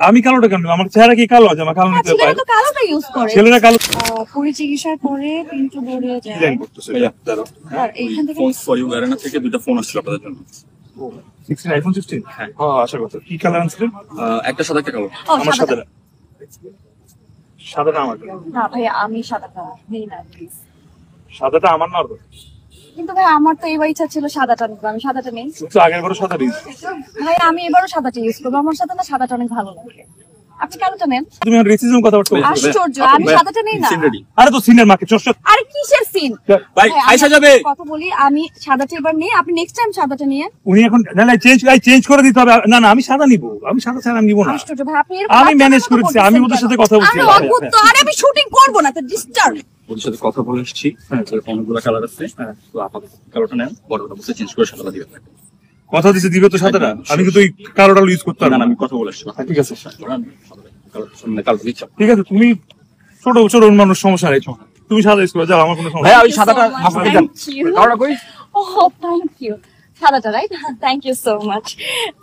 আমি কালোটা কেন? আমার চেহারা কি কালো আছে? আমার কালো নিতে পারে। ছেলেরা তো কালোটা ইউজ করে। ছেলেরা কালো পরিচিকিৎসার পরে পিন্টু দৌড়ে যায়। ডিজাইন করতেছে। আর এইখান থেকে ফোন ফর ইউ এরানা থেকে দুটো ফোন আসছিল আপনাদের জন্য। 16 আইফোন 16 হ্যাঁ আশা করতে। কি কালার আনছিলেন? একটা সাদা একটা কালো। আমার সাদাটা। সাদাটা আমার। না ভাই আমি সাদাটা নেই না প্লিজ। সাদাটা আমার না। কিন্তু ভাই আমার তো এবার ইচ্ছা ছিল সাদাটা নিব, আমি সাদাটা নেই। তো আগের বারও সাদা দিয়েছি। ভাই আমি এবারও সাদাটা ইউজ করবো, আমার সাথে না সাদাটা অনেক ভালো লাগে। আপনি কালোটা নেন। তুমি আর রেসিজম কথা বলছো। আশ্চর্য, আমি সাদাটা নেই না। আরে তো সিনের মার্কেট চশমা। আরে কিসের সিন? ভাই আয়শা যাবে। কথা বলি, আমি সাদাটা এবার নেই, আপনি নেক্সট টাইম সাদাটা নিয়ে। উনি এখন না চেঞ্জ করে দিতে হবে। না আমি সাদা নিব। আমি সাদা ছাড়া নিব না। আশ্চর্য ভাই, আপনি আমি ম্যানেজ করেছি। আমি ওদের সাথে কথা বলছি। আরে অদ্ভুত তো, আরে আমি শুটিং করব না, তো ডিস্টার্ব। ওদের সাথে কথা বলে এসেছি। অনেকগুলো কালার আছে। তো আপাতত কালোটা নেন, বড়টা বসে চেঞ্জ করে সাদাটা দিবেন। কথা দিতে দিবে তো সাদাটা। আমি কিন্তু ওই কালোটা ইউজ করতে পারবো না না। আমি কথা বলে এসেছি। ঠিক আছে কালোটা দিচ্ছি। ঠিক আছে তুমি ছোট ছোট মানুষ সমস্যা নেই। তুমি সাদা ইউজ করো, যাও আমার কোনো সমস্যা ভাই নেই। ওই সাদাটা আপনাকে দেন। কালোটা কই? Oh, thank you. সাদাটা right? Thank you so much.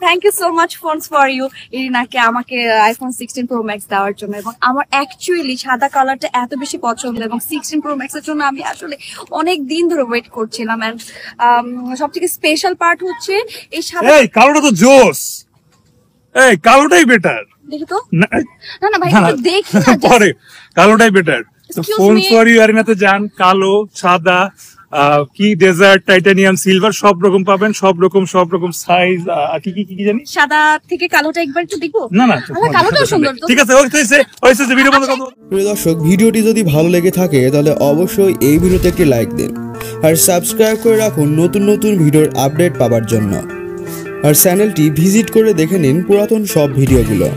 Thank you so much phones for you ইরিনাকে আমাকে আইফোন 16 প্রো ম্যাক্স দেওয়ার জন্য। এবং আমার অ্যাকচুয়ালি সাদা কালারটা এত বেশি পছন্দ এবং 16 প্রো ম্যাক্স এর জন্য আমি আসলে অনেক দিন ধরে ওয়েট করছিলাম। এন্ড সবথেকে স্পেশাল পার্ট হচ্ছে এই সাদা। এই কালোটা তো জোস। এই কালোটাই বেটার। দেখি তো। না না ভাই একটু দেখি না। পরে কালোটাই better. Excuse phone me. For you আরিনাতে যান, কালো, সাদা, কি ডেজার্ট, টাইটানিয়াম, সিলভার সব রকম পাবেন। সব রকম সাইজ। কি কি কি জানি। সাদা থেকে কালোটা একবার একটু দেখবো। না আমার কালোটাও সুন্দর তো। ঠিক আছে হয়েছে ভিডিও বন্ধ করো। প্রিয় দর্শক, ভিডিওটি যদি ভালো লেগে থাকে তাহলে অবশ্যই এই ভিডিওতে একটি লাইক দিন আর সাবস্ক্রাইব করে রাখুন নতুন নতুন ভিডিওর আপডেট পাওয়ার জন্য। আর চ্যানেলটি ভিজিট করে দেখে নিন পুরাতন সব ভিডিওগুলো।